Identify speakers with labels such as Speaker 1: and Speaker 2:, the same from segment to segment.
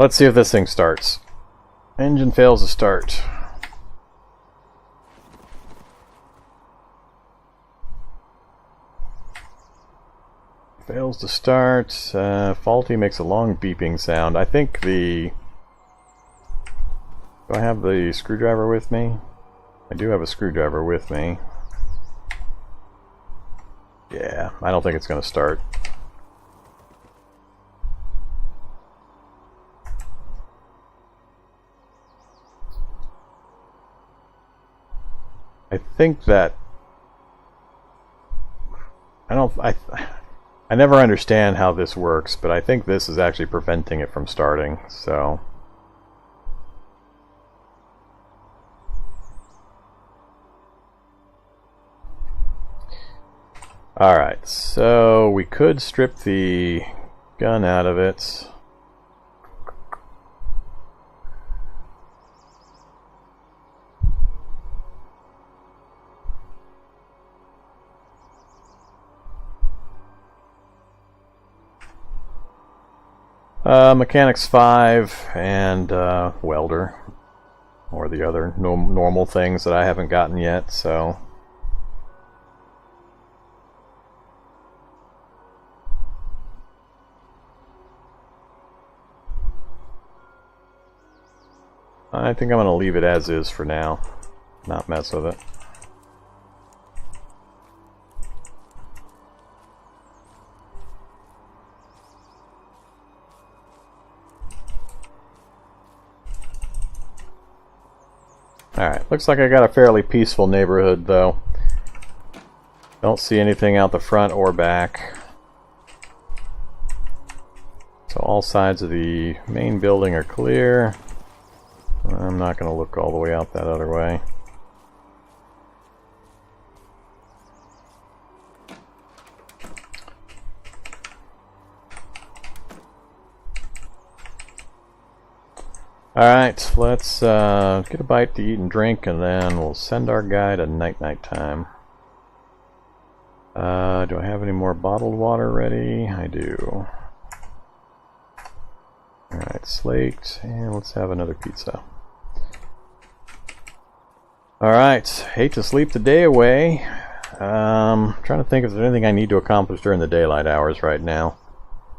Speaker 1: Let's see if this thing starts. Engine fails to start. Fails to start. Faulty makes a long beeping sound. I think the... Do I have the screwdriver with me? I do have a screwdriver with me. Yeah, I don't think it's going to start. I think that... I never understand how this works, but I think this is actually preventing it from starting, so... Alright, so we could strip the gun out of it. Mechanics 5 and welder, or the other normal things that I haven't gotten yet, so... I think I'm going to leave it as is for now, not mess with it. Alright, looks like I got a fairly peaceful neighborhood though. Don't see anything out the front or back. So all sides of the main building are clear. I'm not going to look all the way out that other way. Alright, let's get a bite to eat and drink, and then we'll send our guy to night time. Do I have any more bottled water ready? I do. Alright, slate, and let's have another pizza. Alright, hate to sleep the day away. Trying to think if there's anything I need to accomplish during the daylight hours right now.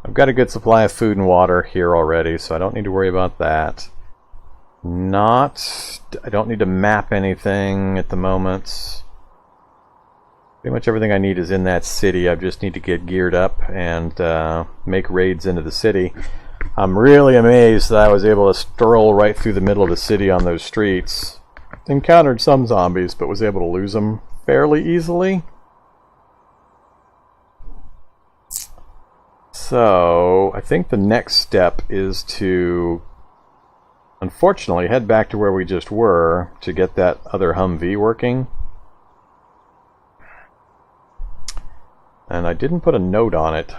Speaker 1: I've got a good supply of food and water here already, so I don't need to worry about that. I don't need to map anything at the moment. Pretty much everything I need is in that city. I just need to get geared up and make raids into the city. I'm really amazed that I was able to stroll right through the middle of the city on those streets. Encountered some zombies, but was able to lose them fairly easily. So, I think the next step is to, unfortunately, head back to where we just were to get that other Humvee working. And I didn't put a note on it.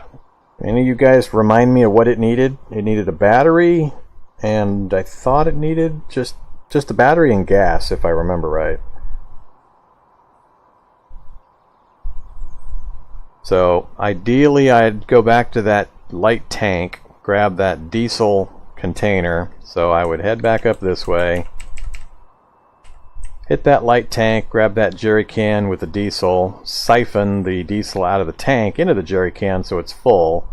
Speaker 1: Any of you guys remind me of what it needed? It needed a battery, and I thought it needed just a battery and gas, if I remember right. So ideally I'd go back to that light tank, grab that diesel container. So I would head back up this way, hit that light tank, grab that jerry can with the diesel, siphon the diesel out of the tank into the jerry can so it's full,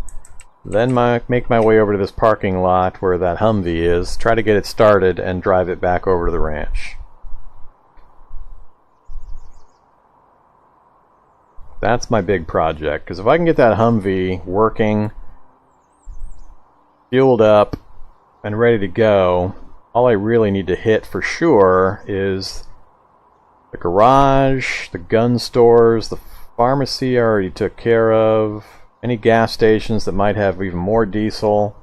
Speaker 1: then make my way over to this parking lot where that Humvee is, try to get it started, and drive it back over to the ranch. That's my big project, because if I can get that Humvee working, fueled up, and ready to go, all I really need to hit for sure is the garage, the gun stores, the pharmacy I already took care of, any gas stations that might have even more diesel,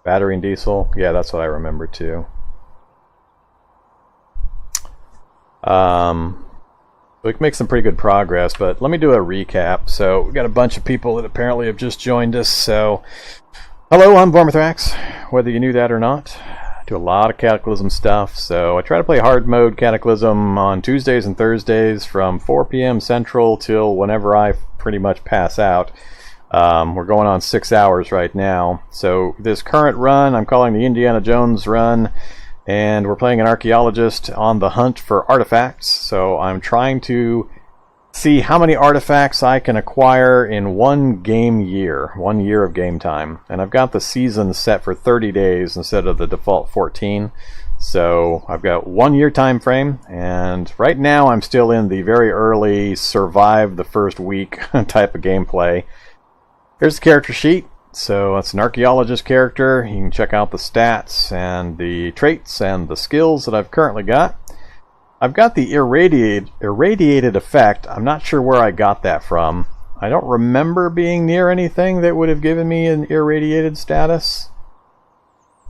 Speaker 1: battery and diesel. Yeah, that's what I remember too. We can make some pretty good progress, but let me do a recap. So we got a bunch of people that apparently have just joined us. So hello, I'm Vormithrax, whether you knew that or not. I do a lot of Cataclysm stuff, so I try to play hard mode Cataclysm on Tuesdays and Thursdays from 4 p.m. Central till whenever I pretty much pass out. We're going on 6 hours right now. So this current run, I'm calling the Indiana Jones run, and we're playing an archaeologist on the hunt for artifacts. So I'm trying to see how many artifacts I can acquire in 1 game year, 1 year of game time. And I've got the season set for 30 days instead of the default 14. So I've got 1 year time frame, and right now I'm still in the very early survive the first week type of gameplay. Here's the character sheet. So it's an archaeologist character. You can check out the stats and the traits and the skills that I've currently got. I've got the irradiated effect. I'm not sure where I got that from. I don't remember being near anything that would have given me an irradiated status.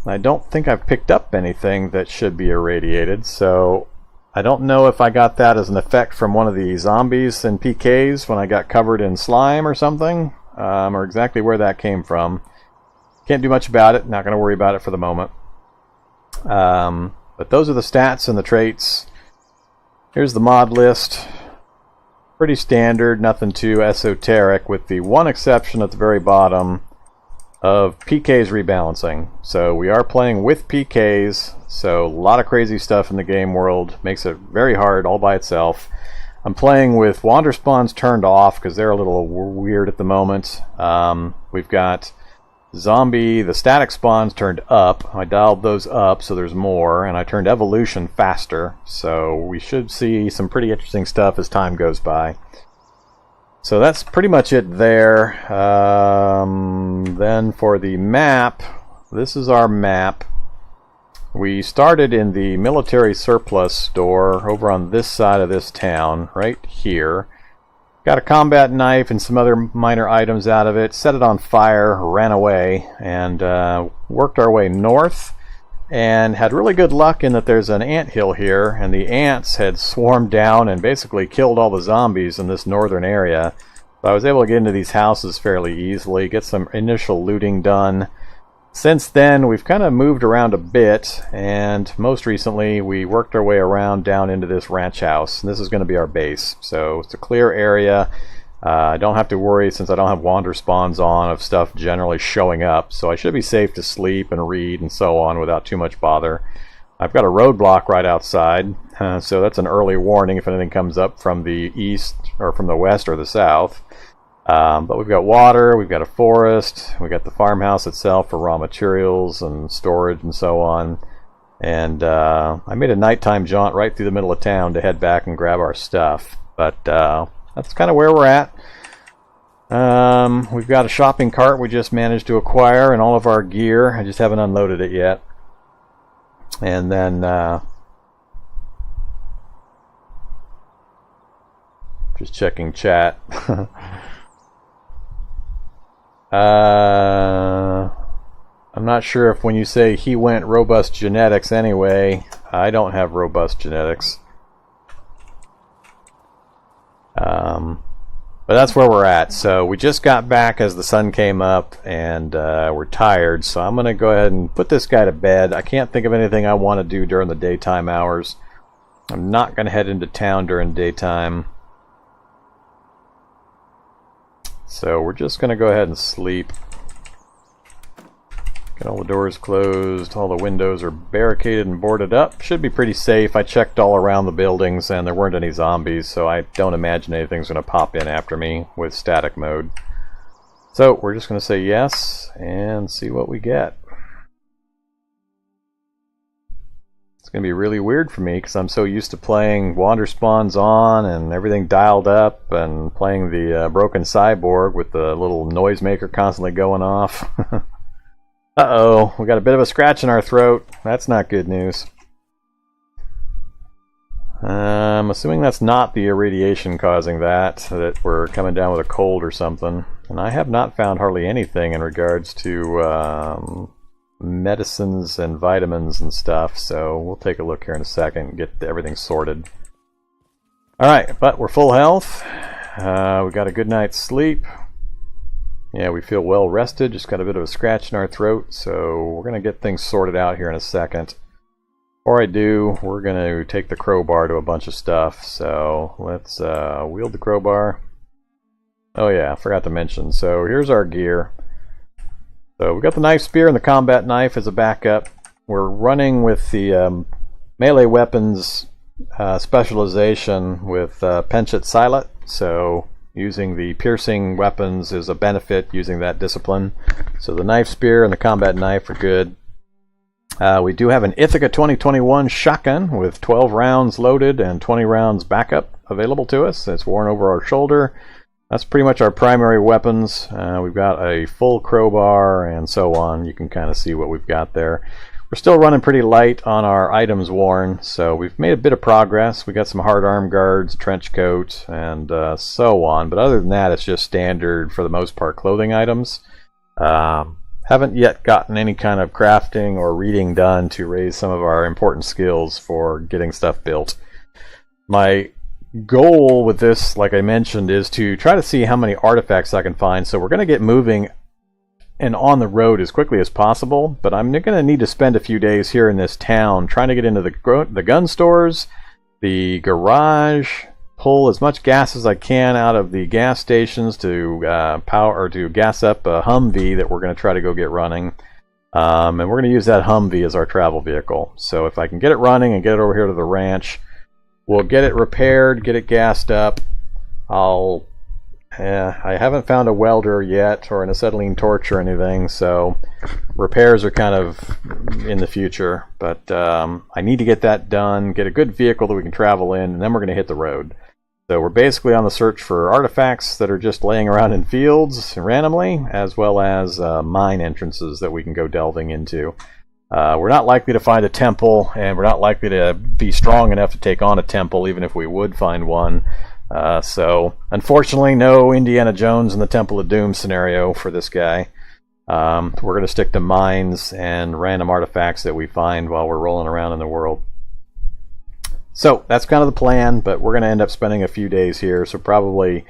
Speaker 1: I don't think I've picked up anything that should be irradiated, so I don't know if I got that as an effect from one of the zombies and PKs when I got covered in slime or something. Or exactly where that came from. Can't do much about it. Not going to worry about it for the moment. But those are the stats and the traits. Here's the mod list. Pretty standard, nothing too esoteric, with the one exception at the very bottom of PK's rebalancing. So we are playing with PKs, so a lot of crazy stuff in the game world. Makes it very hard all by itself. I'm playing with wander spawns turned off because they're a little weird at the moment. We've got the static spawns turned up. I dialed those up so there's more, and I turned evolution faster. So we should see some pretty interesting stuff as time goes by. So that's pretty much it there. Then for the map, this is our map. We started in the military surplus store over on this side of this town, right here. Got a combat knife and some other minor items out of it, set it on fire, ran away, and worked our way north. And had really good luck in that there's an anthill here, and the ants had swarmed down and basically killed all the zombies in this northern area. So I was able to get into these houses fairly easily, get some initial looting done. Since then, we've kind of moved around a bit, and most recently we worked our way around down into this ranch house, and this is going to be our base. So it's a clear area. I don't have to worry, since I don't have wander spawns on, of stuff generally showing up, so I should be safe to sleep and read and so on without too much bother. I've got a roadblock right outside, so that's an early warning if anything comes up from the east or from the west or the south. But we've got water, we've got a forest, we've got the farmhouse itself for raw materials and storage and so on. And I made a nighttime jaunt right through the middle of town to head back and grab our stuff. But that's kind of where we're at. We've got a shopping cart we just managed to acquire and all of our gear. I just haven't unloaded it yet. And then just checking chat. I'm not sure if when you say he went robust genetics anyway, I don't have robust genetics. But that's where we're at. So we just got back as the sun came up, and we're tired, so I'm going to go ahead and put this guy to bed. I can't think of anything I want to do during the daytime hours. I'm not going to head into town during daytime. So we're just going to go ahead and sleep. Get all the doors closed, all the windows are barricaded and boarded up. Should be pretty safe. I checked all around the buildings and there weren't any zombies, so I don't imagine anything's going to pop in after me with static mode. So we're just going to say yes and see what we get. It's going to be really weird for me because I'm so used to playing wander spawns on and everything dialed up and playing the broken cyborg with the little noisemaker constantly going off. Uh-oh, we got a bit of a scratch in our throat. That's not good news. I'm assuming that's not the irradiation causing that we're coming down with a cold or something. And I have not found hardly anything in regards to medicines and vitamins and stuff, so we'll take a look here in a second and get everything sorted. Alright, but we're full health. We got a good night's sleep. Yeah, we feel well rested, just got a bit of a scratch in our throat, so we're going to get things sorted out here in a second. Before I do, we're going to take the crowbar to a bunch of stuff, so let's wield the crowbar. Oh yeah, I forgot to mention. So here's our gear. So we got the knife spear and the combat knife as a backup. We're running with the melee weapons specialization with Penchant Silet. So using the piercing weapons is a benefit using that discipline. So the knife spear and the combat knife are good. We do have an Ithaca 2021 shotgun with 12 rounds loaded and 20 rounds backup available to us. It's worn over our shoulder. That's pretty much our primary weapons. We've got a full crowbar and so on. You can kind of see what we've got there. We're still running pretty light on our items worn, so we've made a bit of progress. We got some hard arm guards, trench coat, and so on. But other than that, it's just standard, for the most part, clothing items. Haven't yet gotten any kind of crafting or reading done to raise some of our important skills for getting stuff built. My goal with this, like I mentioned, is to try to see how many artifacts I can find. So we're going to get moving and on the road as quickly as possible, but I'm going to need to spend a few days here in this town trying to get into the gun stores, the garage, pull as much gas as I can out of the gas stations to to gas up a Humvee that we're going to try to go get running. And we're going to use that Humvee as our travel vehicle. So if I can get it running and get it over here to the ranch, we'll get it repaired, get it gassed up. I haven't found a welder yet or an acetylene torch or anything, so repairs are kind of in the future. But I need to get that done, get a good vehicle that we can travel in, and then we're going to hit the road. So we're basically on the search for artifacts that are just laying around in fields randomly, as well as mine entrances that we can go delving into. We're not likely to find a temple, and we're not likely to be strong enough to take on a temple, even if we would find one. So, unfortunately, no Indiana Jones and the Temple of Doom scenario for this guy. We're going to stick to mines and random artifacts that we find while we're rolling around in the world. So, that's kind of the plan, but we're going to end up spending a few days here, so probably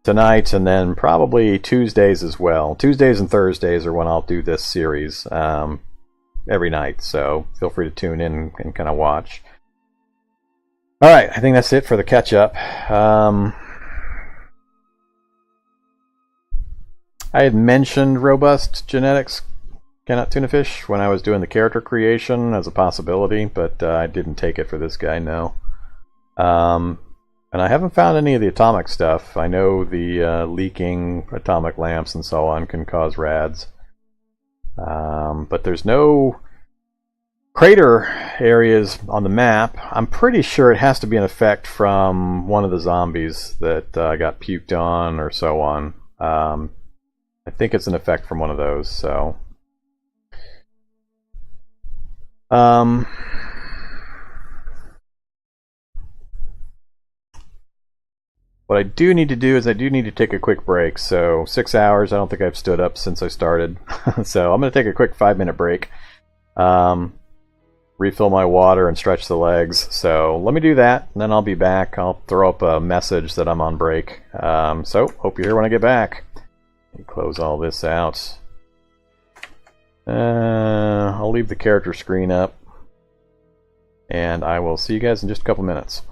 Speaker 1: tonight and then probably Tuesdays as well. Tuesdays and Thursdays are when I'll do this series every night, so feel free to tune in and kind of watch. Alright, I think that's it for the catch-up. I had mentioned robust genetics cannot tuna fish when I was doing the character creation as a possibility, but I didn't take it for this guy, no. And I haven't found any of the atomic stuff. I know the leaking atomic lamps and so on can cause rads. But there's no crater areas on the map. I'm pretty sure it has to be an effect from one of the zombies that got puked on or so on. I think it's an effect from one of those, so... What I do need to do is I do need to take a quick break. So 6 hours, I don't think I've stood up since I started. So I'm going to take a quick 5-minute break. Refill my water and stretch the legs. So let me do that, and then I'll be back. I'll throw up a message that I'm on break. So hope you're here when I get back. Let me close all this out. I'll leave the character screen up. And I will see you guys in just a couple minutes.